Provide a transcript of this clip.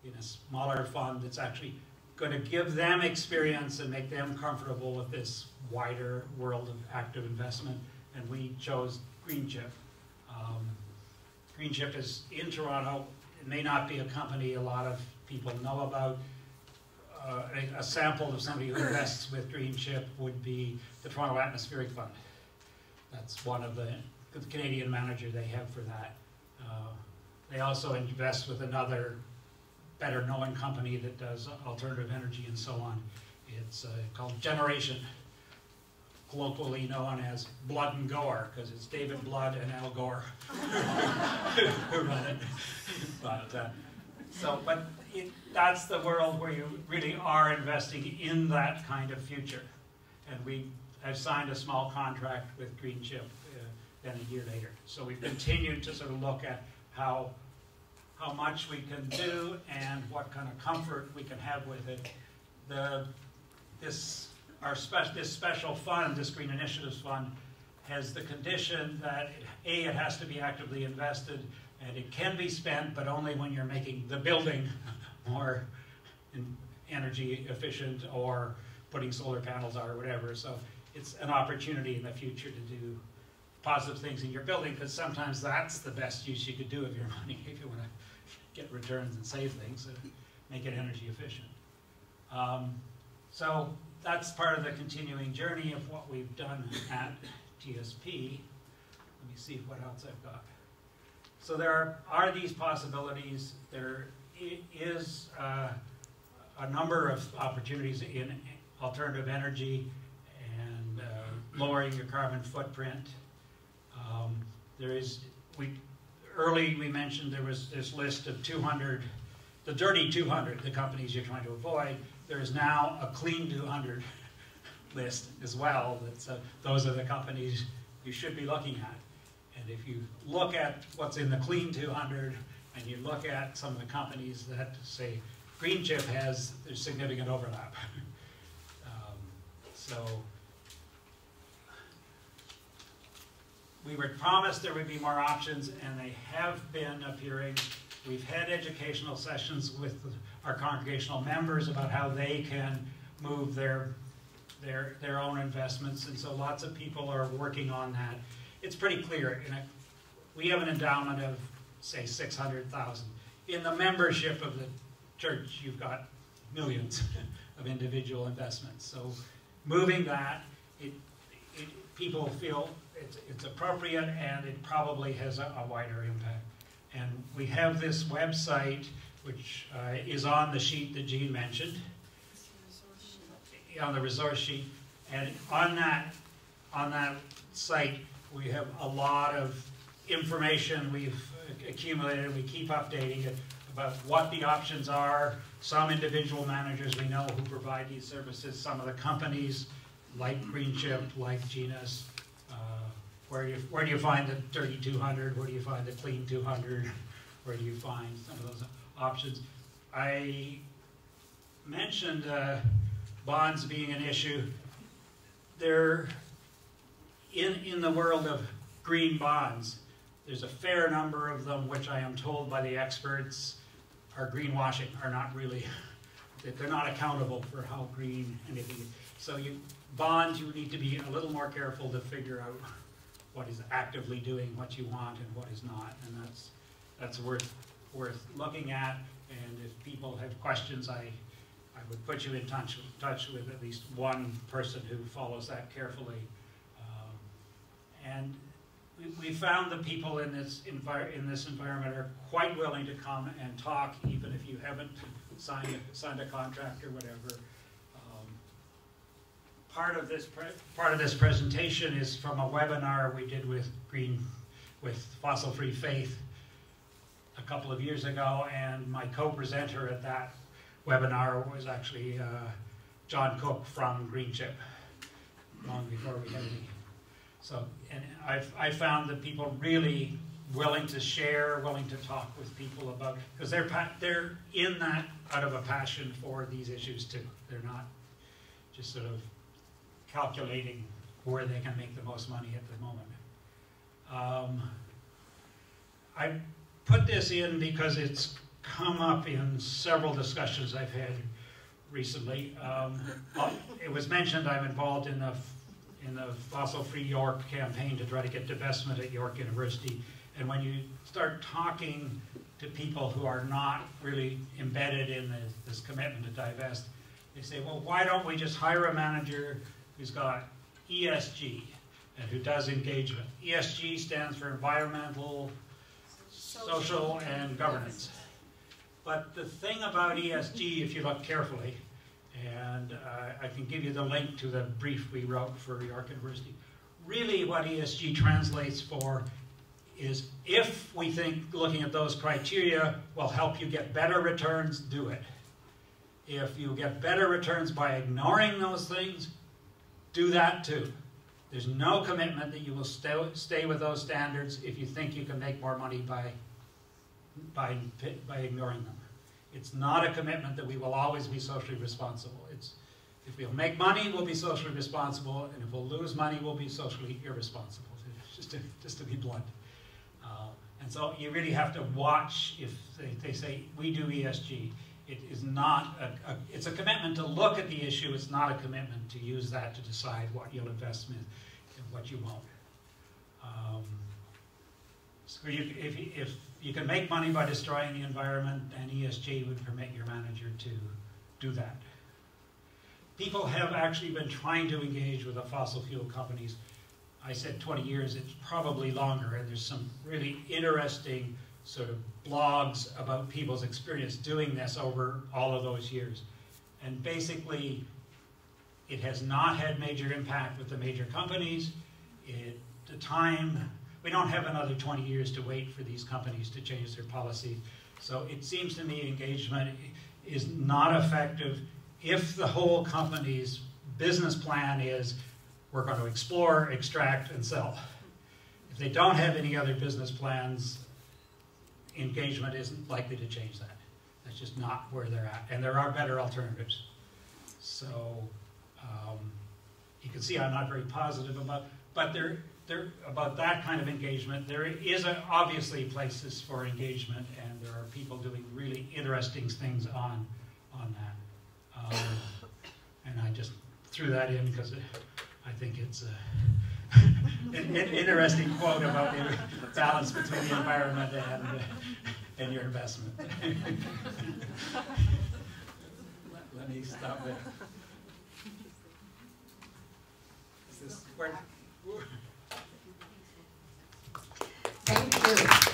in a smaller fund that's actually going to give them experience and make them comfortable with this wider world of active investment. And we chose Greenchip. Greenchip is in Toronto. It may not be a company a lot of people know about. A sample of somebody who invests with Greenchip would be the Toronto Atmospheric Fund. That's one of the Canadian manager they have for that. They also invest with another better known company that does alternative energy and so on. It's called Generation, colloquially known as Blood and Gore, because it's David Blood and Al Gore who run it. But that's the world where you really are investing in that kind of future. And we have signed a small contract with Greenchip then a year later. So we've continued to sort of look at how much we can do and what kind of comfort we can have with it. This special fund, this Green Initiatives Fund, has the condition that it has to be actively invested, and it can be spent, but only when you're making the building more energy efficient or putting solar panels on or whatever. So it's an opportunity in the future to do positive things in your building, because sometimes that's the best use you could do of your money if you want to get returns and save things, make it energy efficient. So that's part of the continuing journey of what we've done at TSP. Let me see what else I've got. So there are these possibilities. There is a number of opportunities in alternative energy and lowering your carbon footprint. Early we mentioned there was this list of 200, the dirty 200, the companies you're trying to avoid. There is now a clean 200 list as well. Those are the companies you should be looking at. And if you look at what's in the clean 200 and you look at some of the companies that, say, Greenchip has, there's significant overlap. So we were promised there would be more options, and they have been appearing. We've had educational sessions with our congregational members about how they can move their own investments, and so lots of people are working on that. It's pretty clear. We have an endowment of, say, $600,000. In the membership of the church, you've got millions of individual investments. So moving that, people feel it's appropriate, and it probably has a wider impact. And we have this website, which is on the sheet that Jeanne mentioned, on the resource sheet. And on that site, we have a lot of information we've accumulated. We keep updating it about what the options are. Some individual managers we know who provide these services. Some of the companies, like Greenchip, like Genus. Where do you find the dirty 200? Where do you find the clean 200? Where do you find some of those options? I mentioned bonds being an issue. They're in the world of green bonds. There's a fair number of them, which I am told by the experts are greenwashing, are not really, they're not accountable for how green anything is. So bonds, you need to be a little more careful to figure out what is actively doing what you want and what is not, and that's worth looking at. And if people have questions, I would put you in touch with at least one person who follows that carefully. And we found that people in this environment are quite willing to come and talk, even if you haven't signed a contract or whatever. Part of this presentation is from a webinar we did with Fossil Free Faith a couple of years ago, and my co-presenter at that webinar was actually John Cook from Greenchip, long before we had any. So, and I found that people really willing to share, willing to talk with people about, because they're in that out of a passion for these issues too. They're not just sort of calculating where they can make the most money at the moment. I put this in because it's come up in several discussions I've had recently. Well, it was mentioned I'm involved in the Fossil-Free York campaign to try to get divestment at York University. And when you start talking to people who are not really embedded in this commitment to divest, they say, well, why don't we just hire a manager who's got ESG and who does engagement? ESG stands for environmental, social, and governance. But the thing about ESG, if you look carefully, and I can give you the link to the brief we wrote for York University, really what ESG translates for is if we think looking at those criteria will help you get better returns, do it. If you get better returns by ignoring those things, do that too. There's no commitment that you will stay with those standards if you think you can make more money by ignoring them. It's not a commitment that we will always be socially responsible. It's if we'll make money, we'll be socially responsible, and if we'll lose money, we'll be socially irresponsible, just to be blunt. And so you really have to watch if they say, we do ESG. It is not it's a commitment to look at the issue. It's not a commitment to use that to decide what you'll invest in and what you won't. So if you can make money by destroying the environment, and ESG would permit your manager to do that. People have actually been trying to engage with the fossil fuel companies. I said 20 years, it's probably longer, and there's some really interesting sort of blogs about people's experience doing this over all of those years. And basically, it has not had major impact with the major companies. The time, we don't have another 20 years to wait for these companies to change their policy. So it seems to me engagement is not effective if the whole company's business plan is we're going to explore, extract, and sell. If they don't have any other business plans, engagement isn't likely to change that. That's just not where they're at. And there are better alternatives. So you can see I'm not very positive about, but about that kind of engagement. There is obviously places for engagement, and there are people doing really interesting things on that. And I just threw that in because I think it's an interesting quote about the balance between the environment and your investment. Let me stop there. Is this where? Thank you.